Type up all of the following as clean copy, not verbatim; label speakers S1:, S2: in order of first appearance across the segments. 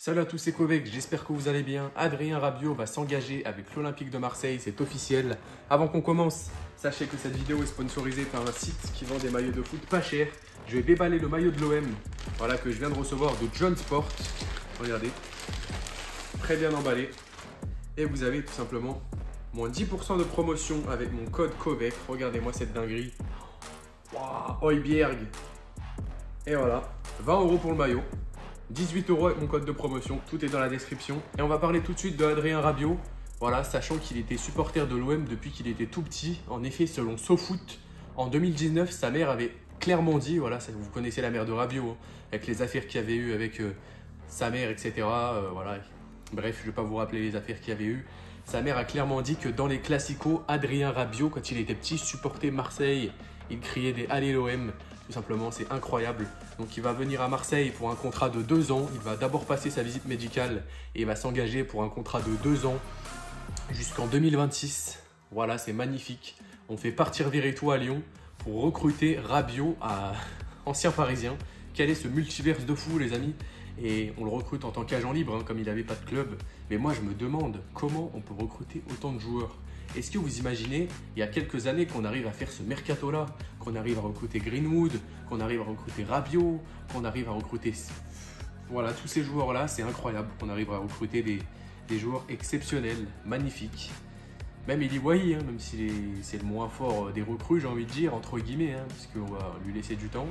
S1: Salut à tous, c'est Kovac, j'espère que vous allez bien. Adrien Rabiot va s'engager avec l'Olympique de Marseille, c'est officiel. Avant qu'on commence, sachez que cette vidéo est sponsorisée par un site qui vend des maillots de foot pas chers. Je vais déballer le maillot de l'OM, voilà, que je viens de recevoir de John Sport. Regardez, très bien emballé. Et vous avez tout simplement moins 10% de promotion avec mon code Kovac. Regardez-moi cette dinguerie. Waouh, Højbjerg. Et voilà, 20 € pour le maillot. 18 € avec mon code de promotion, tout est dans la description. Et on va parler tout de suite de Adrien Rabiot. Voilà, sachant qu'il était supporter de l'OM depuis qu'il était tout petit. En effet, selon SoFoot, en 2019, sa mère avait clairement dit, voilà, vous connaissez la mère de Rabiot, hein, avec les affaires qu'il y avait eu avec sa mère, etc. Voilà. Bref, je ne vais pas vous rappeler les affaires qu'il y avait eu. Sa mère a clairement dit que dans les classicos, Adrien Rabiot, quand il était petit, supportait Marseille. Il criait des Allez l'OM. Tout simplement, c'est incroyable. Donc il va venir à Marseille pour un contrat de 2 ans. Il va d'abord passer sa visite médicale et il va s'engager pour un contrat de 2 ans jusqu'en 2026. Voilà, c'est magnifique. On fait partir Verretou à Lyon pour recruter Rabiot, ancien Parisien. Quel est ce multiverse de fou, les amis? Et on le recrute en tant qu'agent libre, hein, comme il n'avait pas de club. Mais moi, je me demande comment on peut recruter autant de joueurs. Est-ce que vous imaginez, il y a quelques années, qu'on arrive à faire ce mercato-là, qu'on arrive à recruter Greenwood, qu'on arrive à recruter Rabiot, qu'on arrive à recruter... Voilà, tous ces joueurs-là, c'est incroyable qu'on arrive à recruter des joueurs exceptionnels, magnifiques. Même Eli Wahi, hein, même si c'est le moins fort des recrues, j'ai envie de dire, entre guillemets, hein, parce qu'on va lui laisser du temps.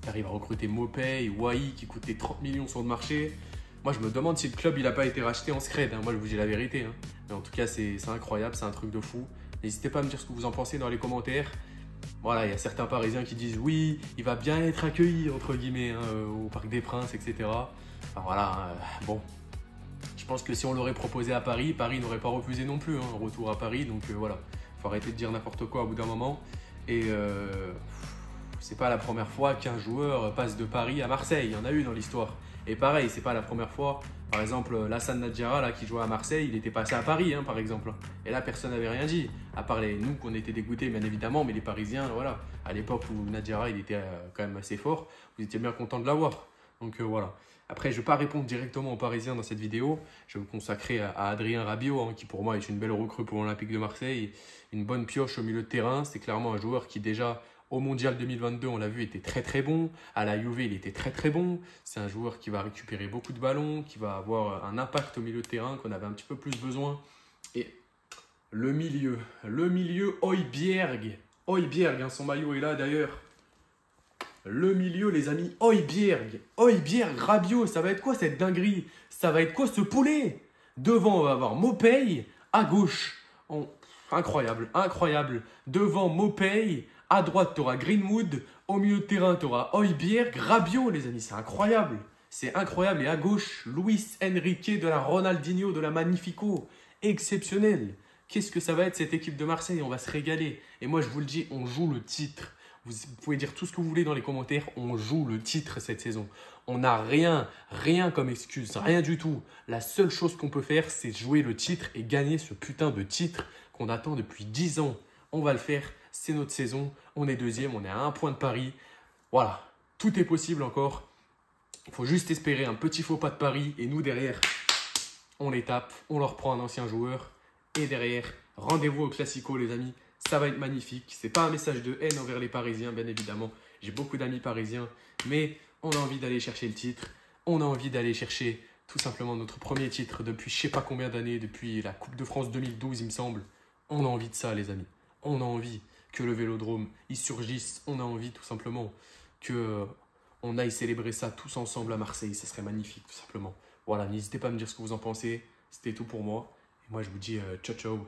S1: Il arrive à recruter Maupay, Wahi qui coûtait 30 millions sur le marché. Moi, je me demande si le club il n'a pas été racheté en scred. Hein. Moi, je vous dis la vérité. Hein. Mais en tout cas, c'est incroyable, c'est un truc de fou. N'hésitez pas à me dire ce que vous en pensez dans les commentaires. Voilà, il y a certains Parisiens qui disent oui, il va bien être accueilli, entre guillemets, hein, au Parc des Princes, etc. Enfin, voilà, bon. Je pense que si on l'aurait proposé à Paris, Paris n'aurait pas refusé non plus, hein, un retour à Paris. Donc voilà, il faut arrêter de dire n'importe quoi au bout d'un moment. Et c'est pas la première fois qu'un joueur passe de Paris à Marseille. Il y en a eu dans l'histoire. Et pareil, c'est pas la première fois. Par exemple, Lassana Nadjara, là, qui jouait à Marseille, il était passé à Paris, hein, par exemple. Et là, personne n'avait rien dit. À part nous, qu'on était dégoûtés, bien évidemment, mais les Parisiens, voilà. À l'époque où Nadjara, il était quand même assez fort, vous étiez bien content de l'avoir. Donc voilà. Après, je ne vais pas répondre directement aux Parisiens dans cette vidéo. Je vais me consacrer à Adrien Rabiot, hein, qui pour moi est une belle recrue pour l'Olympique de Marseille. Une bonne pioche au milieu de terrain. C'est clairement un joueur qui déjà... Au Mondial 2022, on l'a vu, était très très bon. À la Juve, il était très très bon. C'est un joueur qui va récupérer beaucoup de ballons, qui va avoir un impact au milieu de terrain qu'on avait un petit peu plus besoin. Et le milieu Højbjerg. Højbjerg, hein, son maillot est là d'ailleurs. Le milieu, les amis, Højbjerg. Højbjerg, Rabiot, ça va être quoi cette dinguerie? Ça va être quoi ce poulet? Devant, on va avoir Maupay. À gauche, incroyable, incroyable. Devant Maupay. À droite, tu auras Greenwood. Au milieu de terrain, tu auras Højbjerg. Rabiot, les amis, c'est incroyable. C'est incroyable. Et à gauche, Luis Enrique de la Ronaldinho, de la Magnifico. Exceptionnel. Qu'est-ce que ça va être cette équipe de Marseille? On va se régaler. Et moi, je vous le dis, on joue le titre. Vous pouvez dire tout ce que vous voulez dans les commentaires. On joue le titre cette saison. On n'a rien comme excuse. Rien du tout. La seule chose qu'on peut faire, c'est jouer le titre et gagner ce putain de titre qu'on attend depuis 10 ans. On va le faire. C'est notre saison. On est deuxième. On est à 1 point de Paris. Voilà. Tout est possible encore. Il faut juste espérer un petit faux pas de Paris. Et nous, derrière, on les tape. On leur prend un ancien joueur. Et derrière, rendez-vous au Classico, les amis. Ça va être magnifique. Ce n'est pas un message de haine envers les Parisiens, bien évidemment. J'ai beaucoup d'amis parisiens. Mais on a envie d'aller chercher le titre. On a envie d'aller chercher tout simplement notre premier titre depuis je ne sais pas combien d'années. Depuis la Coupe de France 2012, il me semble. On a envie de ça, les amis. On a envie que le Vélodrome il surgisse. On a envie tout simplement qu'on aille célébrer ça tous ensemble à Marseille. Ce serait magnifique, tout simplement. Voilà, n'hésitez pas à me dire ce que vous en pensez. C'était tout pour moi. Et moi, je vous dis ciao, ciao.